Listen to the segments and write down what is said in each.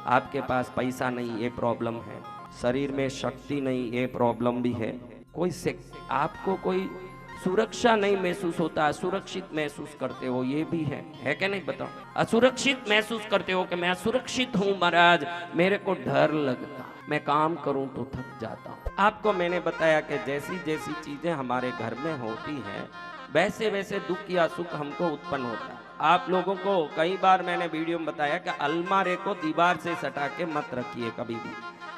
आपके पास पैसा नहीं ये प्रॉब्लम है, शरीर में शक्ति नहीं ये प्रॉब्लम भी है, आपको कोई सुरक्षा नहीं महसूस होता, सुरक्षित महसूस करते हो ये भी है कि नहीं बताओ? असुरक्षित महसूस करते हो कि मैं असुरक्षित हूँ महाराज, मेरे को डर लगता, मैं काम करूं तो थक जाता हूँ। आपको मैंने बताया कि जैसी जैसी चीजें हमारे घर में होती हैं वैसे वैसे दुख या सुख हमको उत्पन्न होता है। आप लोगों को कई बार मैंने वीडियो में बताया कि अलमारे को दीवार से सटा के मत रखिए कभी भी।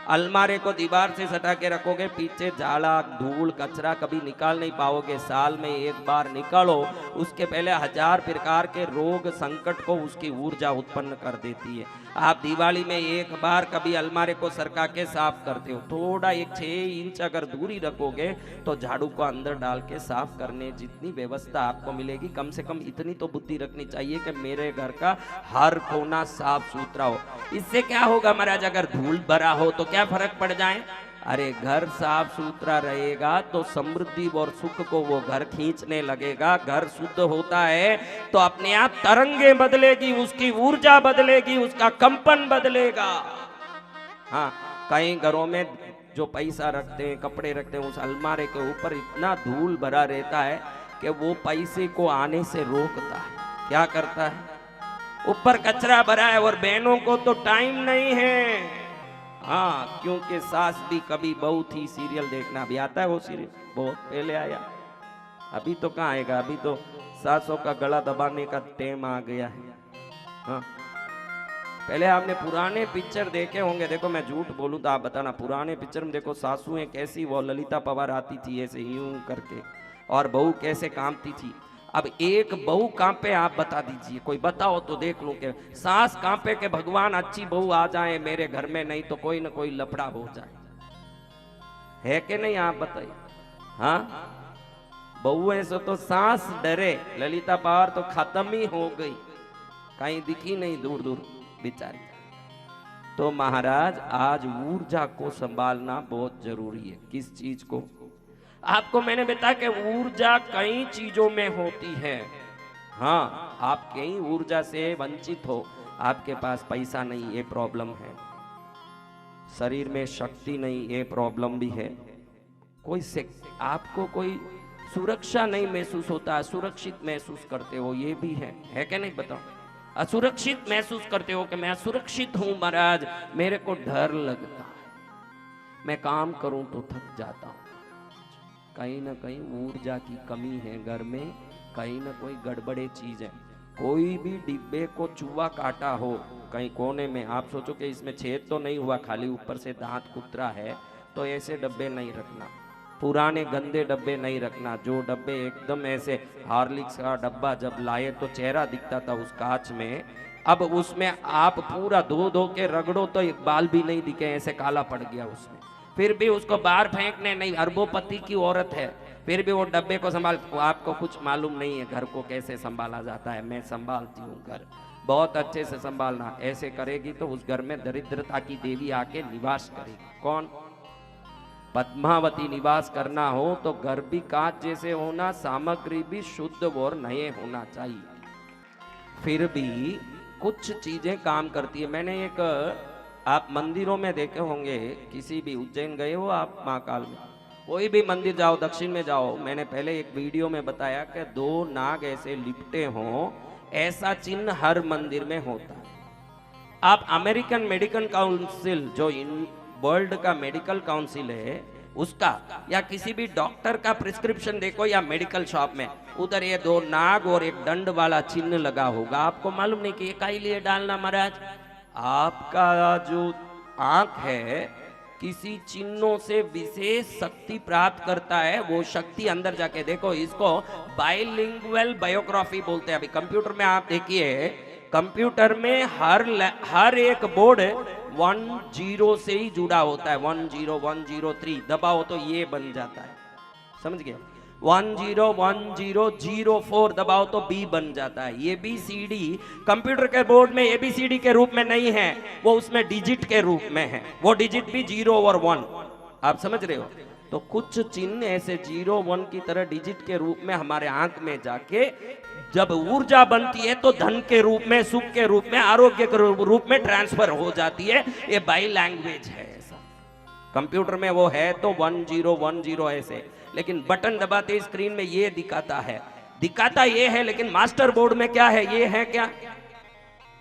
अलमारे को दीवार से सटा के रखोगे, पीछे झाड़ा धूल कचरा कभी निकाल नहीं पाओगे। साल में एक बार निकालो, उसके पहले 1000 प्रकार के रोग संकट को उसकी ऊर्जा उत्पन्न कर देती है। आप दिवाली में एक बार कभी अलमारे को सरका के साफ करते हो, थोड़ा एक 6 इंच अगर दूरी रखोगे तो झाड़ू को अंदर डाल के साफ करने जितनी व्यवस्था आपको मिलेगी, कम से कम इतनी तो बुद्धि रखनी चाहिए कि मेरे घर का हर कोना साफ सुथरा हो। इससे क्या होगा महाराज, अगर धूल भरा हो तो क्या फर्क पड़ जाए? अरे घर साफ सुथरा रहेगा तो समृद्धि और सुख को वो घर खींचने लगेगा। घर शुद्ध होता है तो अपने आप तरंगे बदलेगी, उसकी ऊर्जा बदलेगी, उसका कंपन बदलेगा। हाँ, कई घरों में जो पैसा रखते हैं, कपड़े रखते हैं, उस अलमारे के ऊपर इतना धूल भरा रहता है कि वो पैसे को आने से रोकता है। क्या करता है? ऊपर कचरा भरा है और बहनों को तो टाइम नहीं है। हाँ, क्योंकि सास भी कभी बहू थी सीरियल देखना भी आता है, वो सीरियल बहुत पहले आया, अभी तो कहाँ आएगा, अभी तो सासों का गला दबाने का टाइम आ गया है। हाँ, पहले आपने पुराने पिक्चर देखे होंगे, देखो मैं झूठ बोलूं तो आप बताना, पुराने पिक्चर में देखो सासुएं कैसी, वो ललिता पवार आती थी ऐसे यूं करके, और बहू कैसे कांपती थी। अब एक बहू कांपे, आप बता दीजिए, कोई बताओ तो देख लूं के सास कांपे के भगवान अच्छी बहू आ जाए मेरे घर में, नहीं तो कोई ना कोई लफड़ा हो जाए, है कि नहीं? आप बताइए। हाँ, बहू ऐसे तो सास डरे, ललिता पवार तो खत्म ही हो गई, कहीं दिखी नहीं दूर दूर बेचारी। तो महाराज आज ऊर्जा को संभालना बहुत जरूरी है। किस चीज को? आपको मैंने बताया कि ऊर्जा कई चीजों में होती है। हाँ, आप कई ऊर्जा से वंचित हो, आपके पास पैसा नहीं ये प्रॉब्लम है, शरीर में शक्ति नहीं ये प्रॉब्लम भी है, आपको कोई सुरक्षा नहीं महसूस होता, सुरक्षित महसूस करते हो ये भी है कि नहीं बताओ? असुरक्षित महसूस करते हो कि मैं असुरक्षित हूं महाराज, मेरे को डर लगता है, मैं काम करूं तो थक जाता हूं। कहीं ना कहीं ऊर्जा की कमी है घर में, कहीं ना कोई गड़बड़े चीज है। कोई भी डिब्बे को चूहा काटा हो कहीं कोने में, आप सोचो कि इसमें छेद तो नहीं हुआ, खाली ऊपर से दांत कुतरा है, तो ऐसे डब्बे नहीं रखना, पुराने गंदे डब्बे नहीं रखना। जो डब्बे एकदम ऐसे, हार्लिक्स का डब्बा जब लाए तो चेहरा दिखता था उस कांच में, अब उसमें आप पूरा धो के रगड़ो तो एक बाल भी नहीं दिखे, ऐसे काला पड़ गया उसमें, फिर भी उसको बाहर फेंकने नहीं, अरबोपति की औरत है, फिर भी वो डब्बे को संभाल। आपको कुछ मालूम नहीं है घर को कैसे संभाला जाता है, मैं संभालती हूँ घर, बहुत अच्छे से संभालना। ऐसे करेगी तो उस घर में दरिद्रता की देवी आके निवास करेगी। कौन? पद्मावती निवास करना हो तो घर भी कांच जैसे होना, सामग्री भी शुद्ध और नए होना चाहिए, फिर भी कुछ चीजें काम करती है। मैंने एक, आप मंदिरों में देखे होंगे, किसी भी उज्जैन गए हो आप, महाकाल में कोई भी मंदिर जाओ, दक्षिण में जाओ, मैंने पहले एक वीडियो में बताया कि 2 नाग ऐसे लिपटे हों, ऐसा चिन्ह हर मंदिर में होता है। आप अमेरिकन मेडिकल काउंसिल, जो वर्ल्ड का मेडिकल काउंसिल है उसका, या किसी भी डॉक्टर का प्रिस्क्रिप्शन देखो या मेडिकल शॉप में, उधर ये 2 नाग और एक दंड वाला चिन्ह लगा होगा। आपको मालूम नहीं कि ये काहे लिए डालना महाराज? आपका जो आंख है किसी चिन्हों से विशेष शक्ति प्राप्त करता है, वो शक्ति अंदर जाके देखो, इसको बाइलिंगुअल बायोग्राफी बोलते हैं। अभी कंप्यूटर में आप देखिए, कंप्यूटर में हर एक बोर्ड 10 से ही जुड़ा होता है, 10 103 दबाओ तो ये बन जाता है, समझ गए? 101004 दबाओ तो बी बन जाता है। ये ABCD कंप्यूटर के बोर्ड में ABCD के रूप में नहीं है, वो उसमें डिजिट के रूप में है, वो डिजिट भी 0 और 1, आप समझ रहे हो? तो कुछ चिन्ह ऐसे 0 1 की तरह डिजिट के रूप में हमारे आंख में जाके जब ऊर्जा बनती है तो धन के रूप में, सुख के रूप में, आरोग्य के रूप में ट्रांसफर हो जाती है। ये बाई लैंग्वेज है। ऐसा कंप्यूटर में वो है तो 1010 ऐसे, लेकिन बटन दबाते स्क्रीन में ये दिखाता ये है, लेकिन मास्टर बोर्ड में क्या है, ये है क्या?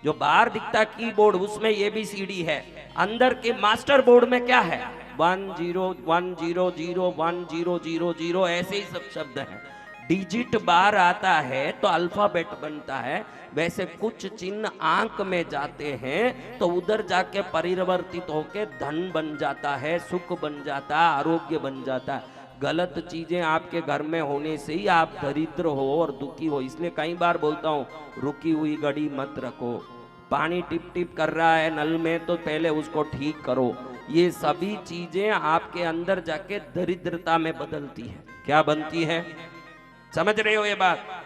जो बाहर दिखता कीबोर्ड उसमें ये भी सीडी है, अंदर के मास्टर बोर्ड में क्या है? 1010010000 ऐसे ही सब शब्द हैं। डिजिट बाहर आता है तो अल्फाबेट बनता है। वैसे कुछ चिन्ह आंख में जाते हैं तो उधर जाके परिवर्तित होके धन बन जाता है, सुख बन जाता है, आरोग्य बन जाता है। गलत चीजें आपके घर में होने से ही आप दरिद्र हो और दुखी हो। इसलिए कई बार बोलता हूँ, रुकी हुई घड़ी मत रखो। पानी टिप टिप कर रहा है नल में तो पहले उसको ठीक करो। ये सभी चीजें आपके अंदर जाके दरिद्रता में बदलती है। क्या बनती है? समझ रहे हो ये बात?